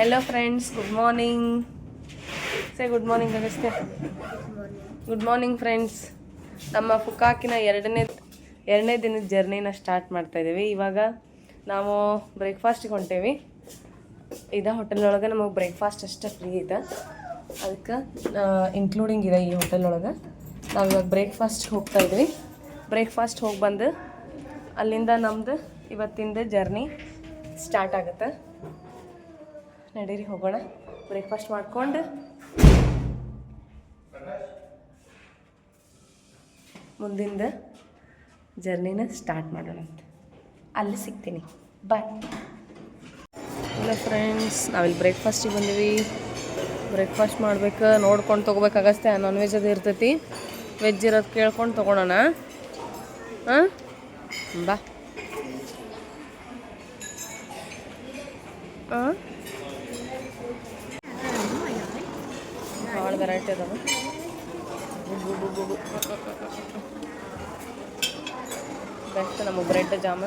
Hello friends, good morning. Say good morning Agastya. Good morning friends. ನಮ್ಮ ಫುಕಾಕಿನ ಎರಡನೇ ದಿನದ ಜರ್ನಿನ start ಮಾಡ್ತಾ ಇದ್ದೀವಿ. ಇವಾಗ ನಾವು ಬ್ರೇಕ್ಫಾಸ್ಟಿಗೆ ಹೊಂಟೇವಿ. ಹೋಟೆಲ್ ಒಳಗೆ ನಮಗೆ ಬ್ರೇಕ್ಫಾಸ್ಟ್ ಅಷ್ಟೇ ಫ್ರೀ ಇದೆ, ಅದಕ್ಕೆ ಇನ್ಕ್ಲೂಡಿಂಗ್ ಇದೆ ಈ ಹೋಟೆಲ್ ಒಳಗೆ. ನಾವು ಇವಾಗ ಬ್ರೇಕ್ಫಾಸ್ಟ್ಗೆ ಹೋಗ್ತಾ ಇದ್ವಿ. ಬ್ರೇಕ್ಫಾಸ್ಟ್ ಹೋಗಿ ಬಂದು ಅಲ್ಲಿಂದ ನಮ್ಮದು ಇವತ್ತಿಂದ ಜರ್ನಿ ಸ್ಟಾರ್ಟ್ ಆಗುತ್ತೆ. ನಡೀರಿ ಹೋಗೋಣ, ಬ್ರೇಕ್ಫಾಸ್ಟ್ ಮಾಡ್ಕೊಂಡು ಮುಂದಿಂದ ಜರ್ನಿನ ಸ್ಟಾರ್ಟ್ ಮಾಡೋಣ ಅಂತ. ಅಲ್ಲಿ ಸಿಗ್ತೀನಿ, ಬಾಯ್. ಹಲೋ ಫ್ರೆಂಡ್ಸ್, ನಾವಿಲ್ಲಿ ಬ್ರೇಕ್ಫಾಸ್ಟಿಗೆ ಬಂದೀವಿ. ಬ್ರೇಕ್ಫಾಸ್ಟ್ ಮಾಡ್ಬೇಕು, ನೋಡ್ಕೊಂಡು ತೊಗೋಬೇಕಾಗತ್ತೆ. ನಾನ್ ವೆಜ್ ಅದು ಇರ್ತೈತಿ, ವೆಜ್ ಇರೋದು ಕೇಳ್ಕೊಂಡು ತೊಗೊಳೋಣ. ಹಾಂ ಬಾ. ಹಾಂ ಭಾಳ ವೆರೈಟಿ ಅದಾವ. ಬೆಸ್ಟ್ ನಮಗೆ bread jam,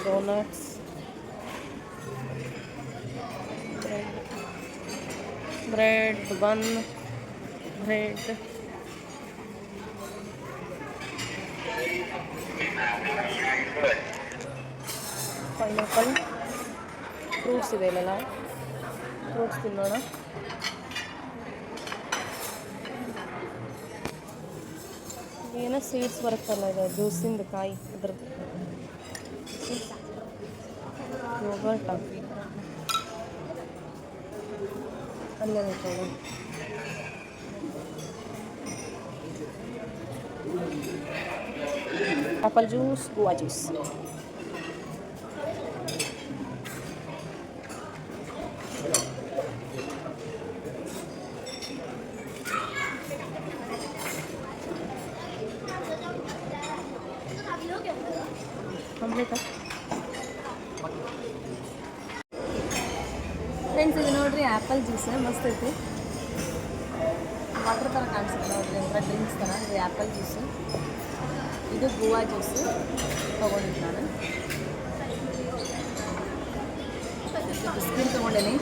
donuts, bread bun, bread, pineapple, fruits ಇದೆ ಇಲ್ಲೆಲ್ಲ. ಫ್ರೂಟ್ಸ್ ತಿನ್ನೋಣ. ಏನೋ ಸ್ವೀಟ್ಸ್ ಬರುತ್ತಲ್ಲ, ಇದು ಜ್ಯೂಸಿಂದ ಕಾಯಿ, ಅದ್ರದ್ದು ಯೋಗರ್ಟ್ ಅಲ್ಲೇ ನೋಡೋಣ. Apple juice, Goa juice. Friends, ಇದು ನೋಡ್ರಿ ಆ್ಯಪಲ್ ಜ್ಯೂಸ್ ಮಸ್ತ್ ಐತಿ. ವಾಟರ್ ಥರ ಕಾಣಿಸುತ್ತೆ ನೋಡ್ರಿ, ಒಂಥರ ಡ್ರಿಂಕ್ಸ್ ಥರ. ಇದು ಆ್ಯಪಲ್ ಜ್ಯೂಸು, ಇದು ಗೋವಾ ಜ್ಯೂಸು ತೊಗೊಂಡಿದ್ದು ನಾನು. ಬಿಸ್ಕಿಟ್ ತೊಗೊಂಡೇನಿ,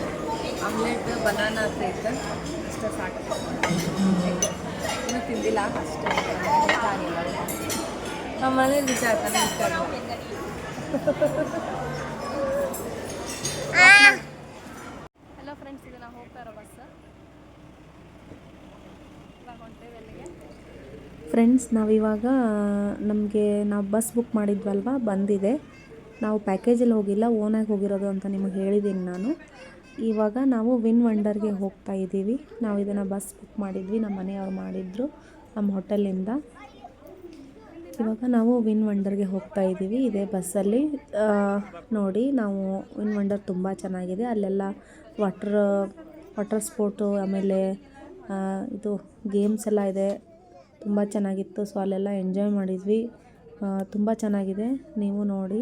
ಆಮ್ಲೆಟ್, ಬನಾನಾ ಅಂತ ಇತ್ತು, ಅಷ್ಟೇ ಸಾಕು. ಇನ್ನೂ ತಿಂದಿಲ್ಲ, ಅಷ್ಟೇ ಇಷ್ಟ ಆಗಿಲ್ಲ. ನಮ್ಮ ಮನೇಲಿ ಇಷ್ಟ ಆಗ್ತಾನೆ, ಇಷ್ಟ ಆಗಲ್ಲ. ಹಲೋ ಫ್ರೆಂಡ್ಸ್, ಇದು ನಾವು ಹೋಗ್ತಾ ಇರೋ ಬಸ್. ಇವಾಗ ಹೊಂಟೇವೆ ಅಲ್ಲಿಗೆ. ಫ್ರೆಂಡ್ಸ್, ನಾವಿವಾಗ ನಾವು ಬಸ್ ಬುಕ್ ಮಾಡಿದ್ವಲ್ವ, ಬಂದಿದೆ. ನಾವು ಪ್ಯಾಕೇಜಲ್ಲಿ ಹೋಗಿಲ್ಲ, ಓನಾಗಿ ಹೋಗಿರೋದು ಅಂತ ನಿಮಗೆ ಹೇಳಿದ್ದೀನಿ ನಾನು. ಇವಾಗ ನಾವು ವಿನ್ ವಂಡರ್ಗೆ ಹೋಗ್ತಾ ಇದ್ದೀವಿ. ನಾವು ಇದನ್ನು ಬಸ್ ಬುಕ್ ಮಾಡಿದ್ವಿ, ನಮ್ಮ ಮನೆಯವ್ರು ಮಾಡಿದ್ರು ನಮ್ಮ ಹೋಟೆಲಿಂದ. ಇವಾಗ ನಾವು ವಿನ್ ವಂಡರ್ಗೆ ಹೋಗ್ತಾ ಇದ್ದೀವಿ ಇದೇ ಬಸ್ಸಲ್ಲಿ. ನೋಡಿ, ನಾವು ವಿನ್ ವಂಡರ್ ತುಂಬ ಚೆನ್ನಾಗಿದೆ. ಅಲ್ಲೆಲ್ಲ ವಾಟರ್ ಸ್ಪೋರ್ಟು, ಆಮೇಲೆ ಇದು ಗೇಮ್ಸ್ ಎಲ್ಲ ಇದೆ, ತುಂಬ ಚೆನ್ನಾಗಿತ್ತು. ಸೊ ಅಲ್ಲೆಲ್ಲ ಎಂಜಾಯ್ ಮಾಡಿದ್ವಿ, ತುಂಬ ಚೆನ್ನಾಗಿದೆ. ನೀವು ನೋಡಿ,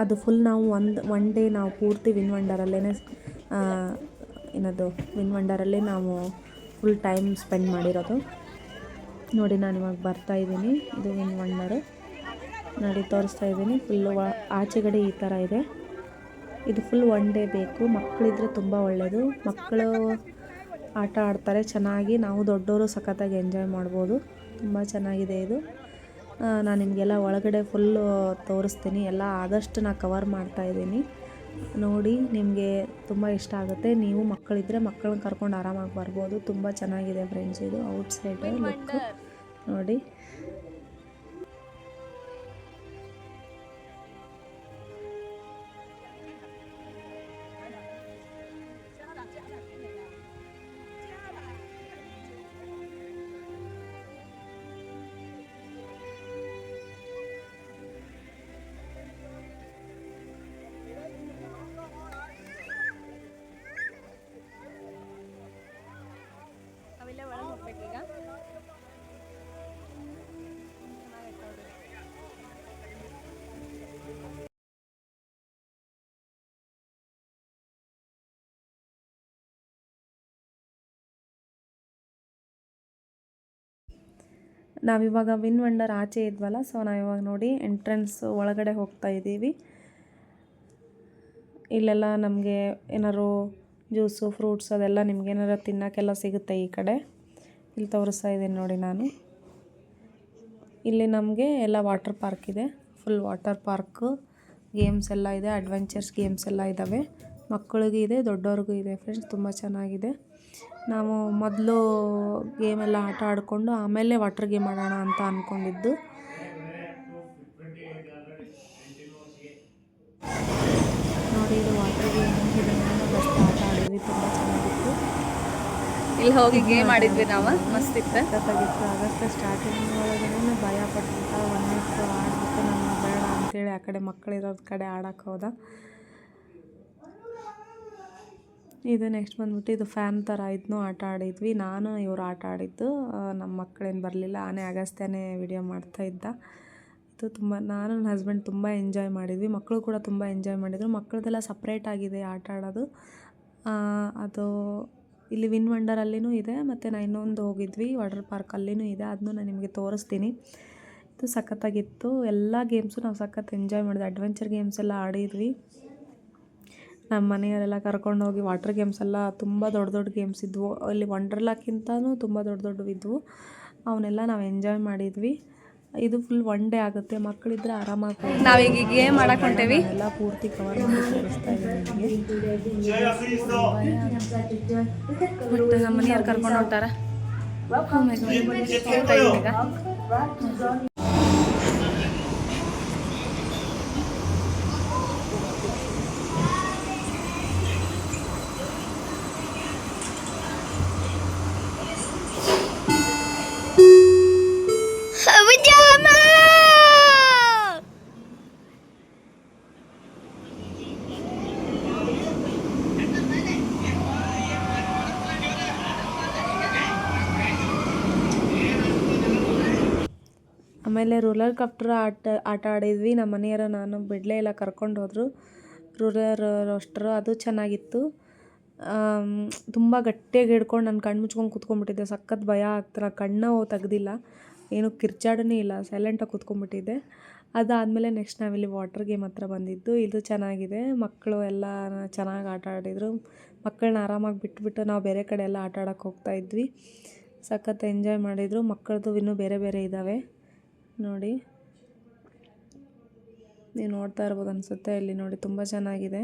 ಅದು ಫುಲ್ ನಾವು ಒನ್ ಡೇ ನಾವು ಪೂರ್ತಿ ವಿನ್ ವಂಡರಲ್ಲೇ ನಾವು ಫುಲ್ ಟೈಮ್ ಸ್ಪೆಂಡ್ ಮಾಡಿರೋದು. ನೋಡಿ, ನಾನು ಇವಾಗ ಬರ್ತಾಯಿದ್ದೀನಿ. ಇದು ವಿನ್ ವಂಡರು ನೋಡಿ, ತೋರಿಸ್ತಾ ಇದ್ದೀನಿ. ಫುಲ್ಲು ಆಚೆಗಡೆ ಈ ಥರ ಇದೆ. ಇದು ಫುಲ್ ಒನ್ ಡೇ ಬೇಕು. ಮಕ್ಕಳಿದ್ರೆ ತುಂಬ ಒಳ್ಳೆಯದು. ಮಕ್ಕಳು ಆಟ ಆಡ್ತಾರೆ ಚೆನ್ನಾಗಿ, ನಾವು ದೊಡ್ಡವರು ಸಖತ್ತಾಗಿ ಎಂಜಾಯ್ ಮಾಡ್ಬೋದು. ತುಂಬ ಚೆನ್ನಾಗಿದೆ ಇದು. ನಾನು ನಿಮಗೆಲ್ಲ ಒಳಗಡೆ ಫುಲ್ಲು ತೋರಿಸ್ತೀನಿ. ಎಲ್ಲ ಆದಷ್ಟು ನಾನು ಕವರ್ ಮಾಡ್ತಾಯಿದ್ದೀನಿ. ನೋಡಿ, ನಿಮಗೆ ತುಂಬ ಇಷ್ಟ ಆಗುತ್ತೆ. ನೀವು ಮಕ್ಕಳಿದ್ರೆ ಮಕ್ಕಳನ್ನ ಕರ್ಕೊಂಡು ಆರಾಮಾಗಿ ಬರ್ಬೋದು. ತುಂಬ ಚೆನ್ನಾಗಿದೆ ಫ್ರೆಂಡ್ಸ್. ಇದು ಔಟ್ಸೈಡ್ ಲುಕ್ ನೋಡಿ. ನಾವಿಲ್ಲೇ ಒಳಗೆ ಹೋಗ್ಬೇಕೀಗ. ನಾವಿವಾಗ ವಿನ್ ವಂಡರ್ ಆಚೆ ಇದ್ವಲ್ಲ, ಸೊ ನಾವಿವಾಗ ನೋಡಿ ಎಂಟ್ರೆನ್ಸ್ ಒಳಗಡೆ ಹೋಗ್ತಾ ಇದ್ದೀವಿ. ಇಲ್ಲೆಲ್ಲ ನಮಗೆ ಏನಾರು ಜ್ಯೂಸು ಫ್ರೂಟ್ಸ್ ಅದೆಲ್ಲ ನಿಮ್ಗೆ ಏನಾರು ತಿನ್ನೋಕ್ಕೆಲ್ಲ ಸಿಗುತ್ತೆ ಈ ಕಡೆ. ಇಲ್ಲಿ ತೋರಿಸ್ತಾ ಇದ್ದೀನಿ ನೋಡಿ ನಾನು. ಇಲ್ಲಿ ನಮಗೆ ಎಲ್ಲ ವಾಟರ್ ಪಾರ್ಕ್ ಇದೆ, ಫುಲ್ ವಾಟರ್ ಪಾರ್ಕು, ಗೇಮ್ಸ್ ಎಲ್ಲ ಇದೆ, ಅಡ್ವೆಂಚರ್ಸ್ ಗೇಮ್ಸ್ ಎಲ್ಲ ಇದ್ದಾವೆ. ಮಕ್ಕಳಿಗೂ ಇದೆ, ದೊಡ್ಡವ್ರಿಗೂ ಇದೆ ಫ್ರೆಂಡ್ಸ್. ತುಂಬ ಚೆನ್ನಾಗಿದೆ. ನಾವು ಮೊದಲು ಗೇಮೆಲ್ಲ ಆಟ ಆಡಿಕೊಂಡು ಆಮೇಲೆ ವಾಟರ್ ಗೇಮ್ ಆಡೋಣ ಅಂತ ಅಂದ್ಕೊಂಡಿದ್ದು. ನೋಡಿ ಇದು ವಾಟರ್ ಗೇಮ್, ಇದನ್ನು ಫಸ್ಟ್ ಆಟ ಆಡಿದ್ವಿ, ತುಂಬ ಚೆನ್ನಾಗಿತ್ತು. ಇಲ್ಲಿ ಹೋಗಿ ಗೇಮ್ ಆಡಿದ್ವಿ ನಾವು, ಮಸ್ತ್ ಇತ್ತು. ಸಖತ್ತಾಗಿತ್ತು. ಆಗಷ್ಟೇ ಸ್ಟಾರ್ಟಿಂಗ್ ಒಳಗೇ ಭಯ ಪಟ್ಬಿಟ್ಟ, 1 ಮಿನಿಟ್ ಆಡ್ಬಿಟ್ಟು ನಾನು ಬೇಡ ಅಂತೇಳಿ ಆ ಕಡೆ ಮಕ್ಕಳಿರೋದು ಕಡೆ ಆಡೋಕ್ಕೆ ಹೋದ. ಇದು ನೆಕ್ಸ್ಟ್ ಬಂದ್ಬಿಟ್ಟು ಇದು ಫ್ಯಾನ್ ಥರ ಇದನ್ನೂ ಆಟ ಆಡಿದ್ವಿ. ನಾನು ಇವರು ಆಟ ಆಡಿದ್ದು, ನಮ್ಮ ಮಕ್ಕಳೇನು ಬರಲಿಲ್ಲ. ಆನೆ ಅಗಸ್ತ್ಯನೇ ವಿಡಿಯೋ ಮಾಡ್ತಾಯಿದ್ದ. ಇದು ನಾನು ನನ್ನ ಹಸ್ಬೆಂಡ್ ತುಂಬ ಎಂಜಾಯ್ ಮಾಡಿದ್ವಿ. ಮಕ್ಕಳು ಕೂಡ ತುಂಬ ಎಂಜಾಯ್ ಮಾಡಿದರು. ಮಕ್ಕಳದೆಲ್ಲ ಸಪ್ರೇಟ್ ಆಗಿದೆ ಆಟ ಆಡೋದು. ಅದು ಇಲ್ಲಿ ವಿನ್ ವಂಡರಲ್ಲಿನೂ ಇದೆ, ಮತ್ತು ನಾನು ಇನ್ನೊಂದು ಹೋಗಿದ್ವಿ ವಾಟರ್ ಪಾರ್ಕಲ್ಲಿನೂ ಇದೆ, ಅದನ್ನು ನಾನು ನಿಮಗೆ ತೋರಿಸ್ತೀನಿ. ಇದು ಸಖತ್ತಾಗಿತ್ತು. ಎಲ್ಲ ಗೇಮ್ಸು ನಾವು ಸಖತ್ ಎಂಜಾಯ್ ಮಾಡಿದ್ವಿ. ಅಡ್ವೆಂಚರ್ ಗೇಮ್ಸ್ ಎಲ್ಲ ಆಡಿದ್ವಿ. ನಮ್ಮ ಮನೆಯವರೆಲ್ಲ ಕರ್ಕೊಂಡೋಗಿ ವಾಟರ್ ಗೇಮ್ಸ್ ಎಲ್ಲ ತುಂಬ ದೊಡ್ಡ ದೊಡ್ಡ ಗೇಮ್ಸ್ ಇದ್ವು. ಅಲ್ಲಿ ವಂಡರ್ಲಾಕ್ಕಿಂತನೂ ತುಂಬ ದೊಡ್ಡ ದೊಡ್ಡವಿದ್ವು. ಅವನ್ನೆಲ್ಲ ನಾವು ಎಂಜಾಯ್ ಮಾಡಿದ್ವಿ. ಇದು ಫುಲ್ 1 ಡೇ ಆಗುತ್ತೆ. ಮಕ್ಕಳಿದ್ರೆ ಆರಾಮಾಗಿ ನಾವೀಗ ಗೇಮ್ ಆಡಕ್ಕೆ ಹೊಂಟೇವಿ. ಎಲ್ಲ ಪೂರ್ತಿ ಕವರ್ ಮಾಡಿ ತೋರಿಸ್ತಾ ಇದ್ದೀನಿ ನಿಮಗೆ. ನಮ್ಮ ಮನೆಯವ್ರು ಕರ್ಕೊಂಡು ಹೊಂಟಾರ. ಆಮೇಲೆ ರೋಲರ್ ಕಾಪ್ಟರ್ ಆಟ ಆಡಿದ್ವಿ. ನಮ್ಮ ಮನೆಯವರು ನಾನು ಬಿಡಲೇ ಇಲ್ಲ, ಕರ್ಕೊಂಡು ಹೋದರು. ರೋಲರ್ ರೋಸ್ಟರು ಅದು ಚೆನ್ನಾಗಿತ್ತು. ತುಂಬ ಗಟ್ಟಿಯಾಗಿ ಹಿಡ್ಕೊಂಡು ನಾನು ಕಣ್ಣು ಮುಚ್ಕೊಂಡು ಕೂತ್ಕೊಂಡ್ಬಿಟ್ಟಿದ್ದೆ. ಸಖತ್ ಭಯ ಆಗ್ತಾರೆ. ಕಣ್ಣು ತೆಗ್ದಿಲ್ಲ, ಏನು ಕಿರ್ಚಾಡನೇ ಇಲ್ಲ, ಸೈಲೆಂಟಾಗಿ ಕೂತ್ಕೊಂಡ್ಬಿಟ್ಟಿದ್ದೆ. ಅದಾದಮೇಲೆ ನೆಕ್ಸ್ಟ್ ನಾವಿಲ್ಲಿ ವಾಟರ್ ಗೇಮ್ ಹತ್ರ ಬಂದಿದ್ದು. ಇದು ಚೆನ್ನಾಗಿದೆ. ಮಕ್ಕಳು ಎಲ್ಲ ಚೆನ್ನಾಗಿ ಆಟ ಆಡಿದರು. ಮಕ್ಕಳನ್ನ ಆರಾಮಾಗಿ ಬಿಟ್ಬಿಟ್ಟು ನಾವು ಬೇರೆ ಕಡೆ ಎಲ್ಲ ಆಟ ಆಡೋಕ್ಕೆ ಹೋಗ್ತಾಯಿದ್ವಿ. ಸಖತ್ ಎಂಜಾಯ್ ಮಾಡಿದರು. ಮಕ್ಕಳದು ಇನ್ನೂ ಬೇರೆ ಬೇರೆ ಇದ್ದಾವೆ ನೋಡಿ. ನೀವು ನೋಡ್ತಾ ಇರ್ಬೋದು ಅನಿಸುತ್ತೆ. ಇಲ್ಲಿ ನೋಡಿ ತುಂಬ ಚೆನ್ನಾಗಿದೆ.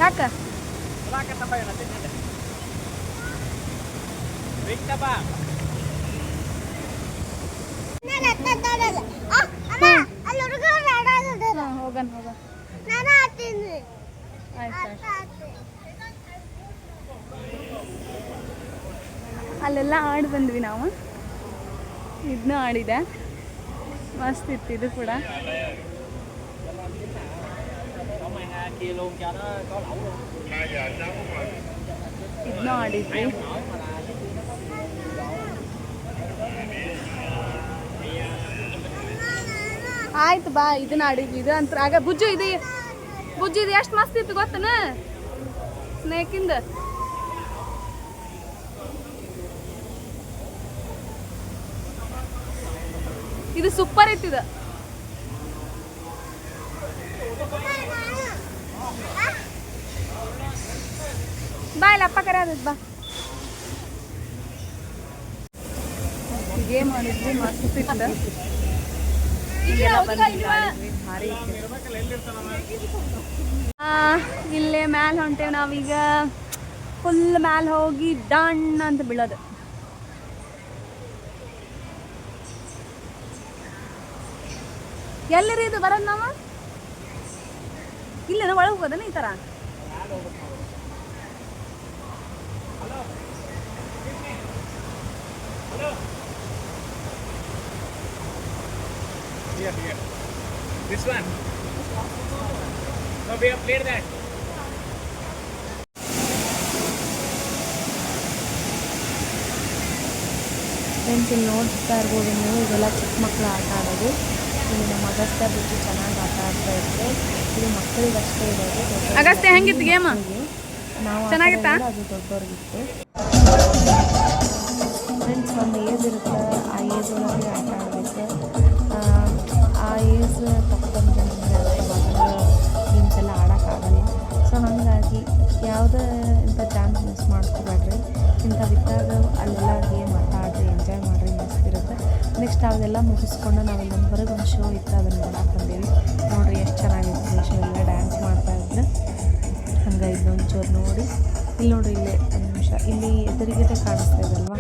ಯಾಕೆ ಹೋಗನ್ ಅಲ್ಲೆಲ್ಲ ಆಡಿ ಬಂದ್ವಿ ನಾವು. ಇದನ್ನೂ ಆಡಿದೆ, ಮಸ್ತ್ ಇತ್ತು ಇದು ಕೂಡ. ಇದನ್ನೂ ಆಡಿದ್ವಿ. ಆಯ್ತು ಬಾ, ಇದನ್ನ ಆಡಿದ್ವಿ. ಇದು ಅಂತ ಆಗ ಬುಜ್ಜು ಇದು ಎಷ್ಟು ಮಸ್ತ್ ಇತ್ತು ಗೊತ್ತನ, ಸ್ನೇಕಿಂದ. ಇದು ಸೂಪರ್ ಇತ್ತು. ಇದು ಬಾ, ಇಲ್ಲ ಅಪ್ಪ ಕರೆ ಆದದ್ ಬಾ. ಗೇಮ್ ಆಡಿದ್ವಿ, ಮಸ್ತ್ ಇತ್ತು. ಇಲ್ಲೇ ಮ್ಯಾಲೆ ಹೊಂಟೇವಿ ನಾವೀಗ. ಫುಲ್ ಮ್ಯಾಲೆ ಹೋಗಿ ಡಣ್ ಅಂತ ಬೀಳೋದು. ಎಲ್ಲರಿ ಇದು ಬರೋದು ನಾವು? ಇಲ್ಲೇನೋ ಒಳಗೆ ಹೋಗೋದನ ಈ ಥರ? Here, here. This one. No, we have played that. Friends ಇಲ್ಲಿ ನೋಡ್ತಾ ಇರ್ಬೋದು ನೀವು, ಇದೆಲ್ಲ ಚಿಕ್ಕ ಮಕ್ಕಳು ಆಟ ಆಡೋದು. ಇಲ್ಲಿ ನಮ್ಮ ಅಗಸ್ತ್ಯ ಬುಜ್ಜಿ ಚೆನ್ನಾಗಿ ಆಟ ಆಡ್ತಾ ಇದ್ರೆ ಇದು ಮಕ್ಕಳಿಗೆ ಅಷ್ಟೇ ಇರೋದು. ಅಗಸ್ತ್ಯ ಹೆಂಗಿತ್ತು ಗೇಮ್? ನಾವು ಚೆನ್ನಾಗಿತ್ತಾ? ಅದು ದೊಡ್ಡವ್ರಿಗಿತ್ತು. ಫ್ರೆಂಡ್ಸ್ ಒಂದು ಏಜ್ ಇರುತ್ತೆ, ಆ ಏಜ್ ಒಳಗೆ ಆಟ ಆಡಬೇಕು. ಆ ಏಜ್ ತಕ್ಕಂತೆ ನಮಗೆ ಗೇಮ್ಸ್ ಎಲ್ಲ ಆಡೋಕ್ಕಾಗಲ್ಲ. ಸೊ ಹಾಗಾಗಿ ಯಾವುದೇ ಇಂಥ ಚಾನ್ಸ್ ಮಿಸ್ ಮಾಡ್ಕೋಬೇಡ್ರಿ. ಇಂಥವಿದ್ದಾಗ ಅಲ್ಲೆಲ್ಲ ಗೇಮ್ ಆಟ ಆಡ್ರಿ, ಎಂಜಾಯ್ ಮಾಡಿರಿ, ಮಸ್ತಿರುತ್ತೆ. ನೆಕ್ಸ್ಟ್ ಅವೆಲ್ಲ ಮುಗಿಸ್ಕೊಂಡು ನಾವಿಲ್ಲಿ ಹೊರಗೆ ಒಂದು ಶೋ ಇತ್ತು, ಅದನ್ನು ನೋಡಕ್ಕೆ ಬಂದೀವಿ. ನೋಡಿರಿ ಎಷ್ಟು ಚೆನ್ನಾಗಿತ್ತು ಶೋ, ಎಲ್ಲ ಡ್ಯಾನ್ಸ್ ಮಾಡ್ತಾಯಿದ್ರು. ಹಂಗೆ ಇಲ್ಲೊಂಚೂರು ನೋಡಿ, ಇಲ್ಲಿ ನೋಡಿರಿ, ಇಲ್ಲೇ ಒಂದು ನಿಮಿಷ ಇಲ್ಲಿ ಎದುರಿಗೆ ಕಾಣಿಸ್ತಾ ಇದಲ್ವಾ,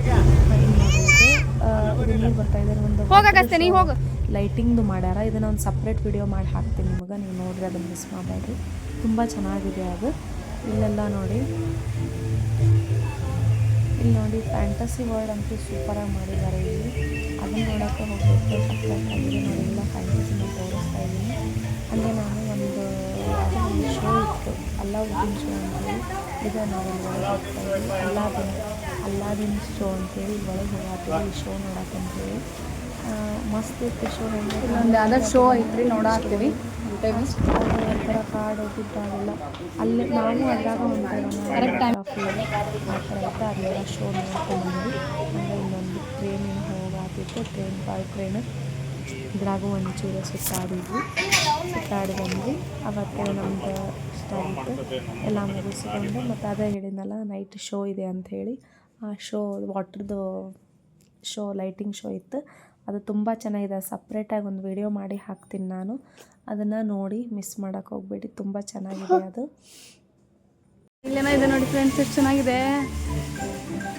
ಇಲ್ಲಿ ನೋಡಿದ್ರೆ ಇದು ನೀರು ಬರ್ತಾಯಿದ್ದಾರೆ. ಒಂದು ಲೈಟಿಂಗ್ದು ಮಾಡ್ಯಾರ. ಇದನ್ನು ಒಂದು ಸಪ್ರೇಟ್ ವಿಡಿಯೋ ಮಾಡಿ ಹಾಕ್ತೀನಿ ನಿಮಗೆ, ನೀವು ನೋಡಿರಿ, ಅದನ್ನು ಮಿಸ್ ಮಾಡಬೇಡ್ರಿ. ತುಂಬ ಚೆನ್ನಾಗಿದೆ ಅದು. ಇಲ್ಲೆಲ್ಲ ನೋಡಿ, ಇಲ್ಲಿ ನೋಡಿ ಫ್ಯಾಂಟಸಿ ವರ್ಲ್ಡ್ ಅಂತೂ ಸೂಪರಾಗಿ ಮಾಡಿದ್ದಾರೆ. ಇಲ್ಲಿ ಅದನ್ನು ನೋಡೋಕ್ಕೆ ಹೋಗಬೇಕು, ಸಪ್ರೇಟಾಗಿದೆ ನೋಡಿ. ಎಲ್ಲ ಫ್ಯಾಂಟಸಿನ ತೋರಿಸ್ತಾ ಇದ್ದೀನಿ. ಹಾಗೆ ನಾನು ಯಾವುದೋ ಒಂದು ಶೋ ಇತ್ತು, ಅಲ್ಲಾವುದ್ದೀನ್ ಶೋ ಅಂತೇಳಿ. ಇದು ನಾವಿಲ್ಲಿ ಒಳಗೆ ಹೋಗ್ತಾ ಇದ್ದೀವಿ. ಅಲ್ಲಾವುದ್ದೀನ್ ಶೋ ಅಂತೇಳಿ ಒಳಗೆ ಹೋಗ್ತೀವಿ ಈ ಶೋ ನೋಡೋಕ್ಕಂತೇಳಿ. ಮಸ್ತ್ ಇತ್ತು ಶೋ. ಒಂದು ಯಾವ್ದೋ ಶೋ ಐತ್ರಿ, ನೋಡಾಕ್ತೀವಿ. ಒಂಥರ ಕಾಡು ಗುಡ್ಡ ಅದೆಲ್ಲ ಅಲ್ಲಿ ನಾವು ಅದ್ರಾಗ ಕರೆಕ್ಟ್ ಟೈಮ್ ಆ ಥರ ಇತ್ತು. ಅದೆಲ್ಲ ಶೋ ನೋಡ್ಕೊಂಡ್ಬಂದ್ವಿ. ಹಂಗೆ ಇಲ್ಲೊಂದು ಟ್ರೈನಿನ ಹೋಗಾತಿತ್ತು, ಟ್ರೈನ್ ಇದ್ರಾಗೂ ಒಂಚೂರು ಸುತ್ತಾಡಿ ಬಂದ್ವಿ. ಅವತ್ತೇ ನಮ್ದು ಇಷ್ಟ ಆಗಿತ್ತು. ಎಲ್ಲ ಮುಗಿಸ್ಕೊಂಡು ಮತ್ತು ಅದೇ ಹೇಳಿದ್ನಲ್ಲ, ನೈಟ್ ಶೋ ಇದೆ ಅಂಥೇಳಿ. ಆ ಶೋ ವಾಟ್ರದ್ದು ಶೋ, ಲೈಟಿಂಗ್ ಶೋ ಇತ್ತು. ಅದು ತುಂಬ ಚೆನ್ನಾಗಿದೆ. ಸಪ್ರೇಟಾಗಿ ಒಂದು ವಿಡಿಯೋ ಮಾಡಿ ಹಾಕ್ತೀನಿ ನಾನು, ಅದನ್ನು ನೋಡಿ ಮಿಸ್ ಮಾಡೋಕ್ಕೆ ಹೋಗ್ಬೇಡಿ. ತುಂಬ ಚೆನ್ನಾಗಿದೆ ಅದು. ಇಲ್ಲೇನೋ ಇದೆ ನೋಡಿ ಫ್ರೆಂಡ್ಸ್, ಎಷ್ಟು ಚೆನ್ನಾಗಿದೆ.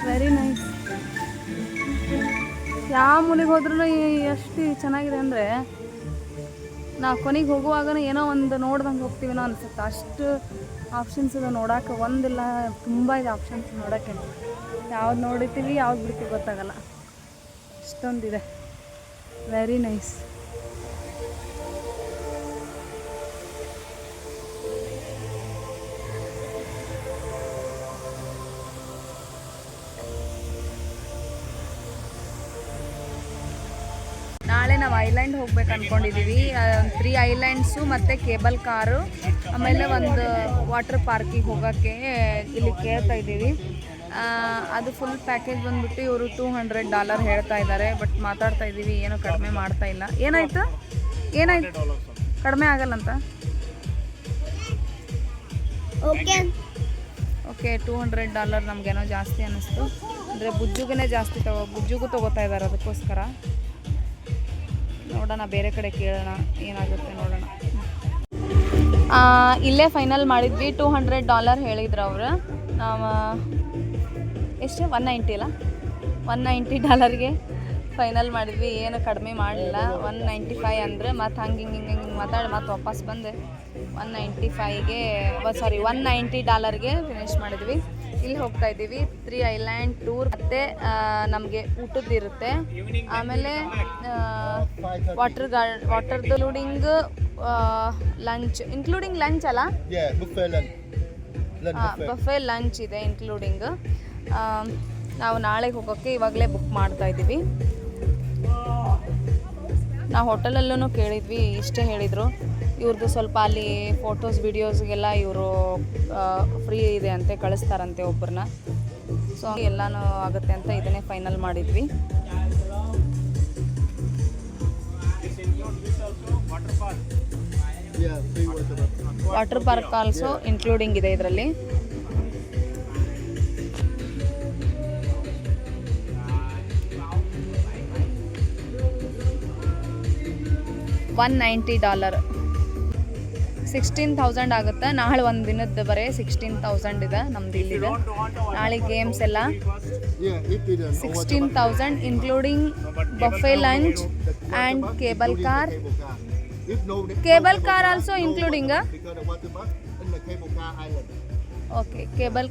Very nice. ಯಾವ ಮೂಲೆಗೆ ಹೋದ್ರೂ ಎಷ್ಟು ಚೆನ್ನಾಗಿದೆ ಅಂದರೆ, ನಾವು ಕೊನೆಗೆ ಹೋಗುವಾಗ ಏನೋ ಒಂದು ನೋಡ್ದಂಗೆ ಹೋಗ್ತೀವಿ ನಾವು ಅನ್ಸುತ್ತೆ. ಅಷ್ಟು ಆಪ್ಷನ್ಸ್ ಇದೆ ನೋಡೋಕೆ, ಒಂದಿಲ್ಲ ತುಂಬ ಇದೆ ಆಪ್ಷನ್ಸ್ ನೋಡೋಕ್ಕೆ. ಯಾವ್ದು ನೋಡಿರ್ತೀವಿ ಯಾವ್ದು ಬಿಡ್ತೀವಿ ಗೊತ್ತಾಗಲ್ಲ, ಅಷ್ಟೊಂದಿದೆ. Very nice. ನಾಳೆ ನಾವು ಐಲ್ಯಾಂಡ್ ಹೋಗ್ಬೇಕು ಅಂದ್ಕೊಂಡಿದ್ದೀವಿ. 3 ಐಲ್ಯಾಂಡ್ಸು ಮತ್ತು ಕೇಬಲ್ ಕಾರು, ಆಮೇಲೆ ಒಂದು ವಾಟರ್ ಪಾರ್ಕಿಗೆ ಹೋಗೋಕ್ಕೆ ಇಲ್ಲಿ ಕೇಳ್ತಾ ಇದ್ದೀವಿ. ಅದು ಫುಲ್ ಪ್ಯಾಕೇಜ್ ಬಂದ್ಬಿಟ್ಟು ಇವರು $200 ಹೇಳ್ತಾ ಇದ್ದಾರೆ. ಬಟ್ ಮಾತಾಡ್ತಾ ಇದ್ದೀವಿ, ಏನೂ ಕಡಿಮೆ ಮಾಡ್ತಾ ಇಲ್ಲ. ಏನಾಯಿತು ಕಡಿಮೆ ಆಗಲ್ಲಂತ? ಓಕೆ, $200 ನಮಗೇನೋ ಜಾಸ್ತಿ ಅನ್ನಿಸ್ತು. ಅಂದರೆ ಬುಜ್ಜುಗೇ ಜಾಸ್ತಿ ಬುಜ್ಜುಗೂ ತೊಗೋತಾ ಇದ್ದಾರೆ, ಅದಕ್ಕೋಸ್ಕರ ನೋಡೋಣ, ಬೇರೆ ಕಡೆ ಕೇಳೋಣ ಏನಾಗುತ್ತೆ ನೋಡೋಣ. ಇಲ್ಲೇ ಫೈನಲ್ ಮಾಡಿದ್ವಿ. $200 ಹೇಳಿದ್ರು ಅವರು. ನಾವು ಎಷ್ಟು 190 ಅಲ್ಲ, $190 ಫೈನಲ್ ಮಾಡಿದ್ವಿ. ಏನು ಕಡಿಮೆ ಮಾಡಲಿಲ್ಲ. 195 ಅಂದರೆ ಮತ್ತು ಹಿಂಗೆ ಮಾತಾಡಿ ಮತ್ತೆ ವಾಪಸ್ ಬಂದು 190 ಫಿನಿಶ್ ಮಾಡಿದ್ವಿ. ಇಲ್ಲಿ ಹೋಗ್ತಾ ಇದ್ದೀವಿ. 3 ಐಲ್ಯಾಂಡ್ ಟೂರ್, ಮತ್ತು ನಮಗೆ ಊಟದ್ದಿರುತ್ತೆ. ಆಮೇಲೆ ವಾಟರ್ದು ಇನ್ಕ್ಲೂಡಿಂಗ್ ಲಂಚ್ ಅಲ್ಲ, ಬಫೆ ಲಂಚ್ ಇದೆ ಇನ್ಕ್ಲೂಡಿಂಗ್. ನಾವು ನಾಳೆಗೆ ಹೋಗೋಕ್ಕೆ ಇವಾಗಲೇ ಬುಕ್ ಮಾಡ್ತಾ ಇದ್ದೀವಿ. ನಾವು ಹೋಟೆಲಲ್ಲೂ ಕೇಳಿದ್ವಿ, ಇಷ್ಟೇ ಹೇಳಿದರು. ಇವ್ರದ್ದು ಸ್ವಲ್ಪ ಅಲ್ಲಿ ಫೋಟೋಸ್ ವಿಡಿಯೋಸ್ಗೆಲ್ಲ ಇವರು ಫ್ರೀ ಇದೆ ಅಂತೆ, ಕಳಿಸ್ತಾರಂತೆ ಒಬ್ಬರನ್ನ. ಸೊ ಎಲ್ಲನೂ ಆಗುತ್ತೆ ಅಂತ ಇದನ್ನೇ ಫೈನಲ್ ಮಾಡಿದ್ವಿ. ವಾಟರ್ ಪಾರ್ಕ್ ಆಲ್ಸೋ ಇನ್ಕ್ಲೂಡಿಂಗ್ ಇದೆ ಇದರಲ್ಲಿ. $190 $16,000 ಆಗುತ್ತೆ. ನಾಳೆ ಒಂದು ದಿನದ ಬರೀ $16,000 ಇದೆ ನಮ್ದು ಇಲ್ಲಿದೆ. ನಾಳೆ ಗೇಮ್ಸ್ ಎಲ್ಲ $16,000 including buffet lunch and cable car. Cable car also including. Okay, cable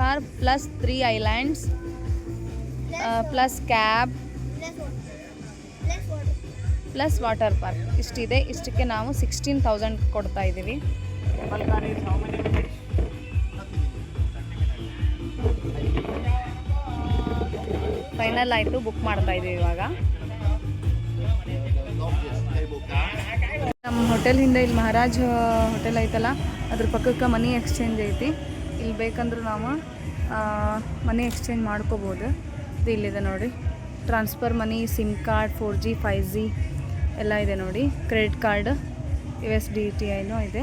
car plus 3 islands plus cab plus water park ಇಷ್ಟಿದೆ. ಇಷ್ಟಕ್ಕೆ ನಾವು 16,000 ಕೊಡ್ತಾ ಇದ್ದೀವಿ. Balgani is how many minutes? Final ಆಯಿತು, ಬುಕ್ ಮಾಡ್ತಾ ಇದ್ದೀವಿ ಇವಾಗ. ನಮ್ಮ ಹೋಟೆಲ್ ಹಿಂದೆ ಇಲ್ಲಿ ಮಹಾರಾಜ್ ಹೋಟೆಲ್ ಐತಲ್ಲ, ಅದ್ರ ಪಕ್ಕಕ್ಕೆ ಮನಿ ಎಕ್ಸ್ಚೇಂಜ್ ಐತಿ. ಇಲ್ಲಿ ಬೇಕಂದ್ರೆ ನಾವು ಮನಿ ಎಕ್ಸ್ಚೇಂಜ್ ಮಾಡ್ಕೋಬೋದು. ಇದು ಇಲ್ಲಿದೆ ನೋಡಿ, ಟ್ರಾನ್ಸ್ಫರ್ ಮನಿ, ಸಿಮ್ ಕಾರ್ಡ್, 4G 5G ಎಲ್ಲ ಇದೆ ನೋಡಿ. ಕ್ರೆಡಿಟ್ ಕಾರ್ಡ್, USDTIನೂ ಇದೆ.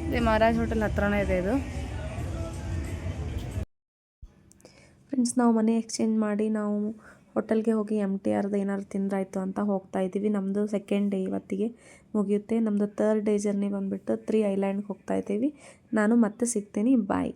ಇದು ಮಹಾರಾಜ್ ಹೋಟೆಲ್ ಹತ್ರನೇ ಇದೆ ಇದು. ಫ್ರೆಂಡ್ಸ್, ನಾವು ಮನೆ ಎಕ್ಸ್ಚೇಂಜ್ ಮಾಡಿ ನಾವು ಹೋಟೆಲ್ಗೆ ಹೋಗಿ MTRದು ಏನಾದ್ರು ತಿಂದ್ರಾಯ್ತು ಅಂತ ಹೋಗ್ತಾ ಇದ್ದೀವಿ. ನಮ್ಮದು ಸೆಕೆಂಡ್ ಡೇ ಇವತ್ತಿಗೆ ಮುಗಿಯುತ್ತೆ. ನಮ್ಮದು 3rd ಡೇ ಜರ್ನಿ ಬಂದುಬಿಟ್ಟು 3 ಐಲ್ಯಾಂಡ್ಗೆ ಹೋಗ್ತಾ ಇದ್ದೀವಿ. ನಾನು ಮತ್ತೆ ಸಿಗ್ತೀನಿ. ಬಾಯ್.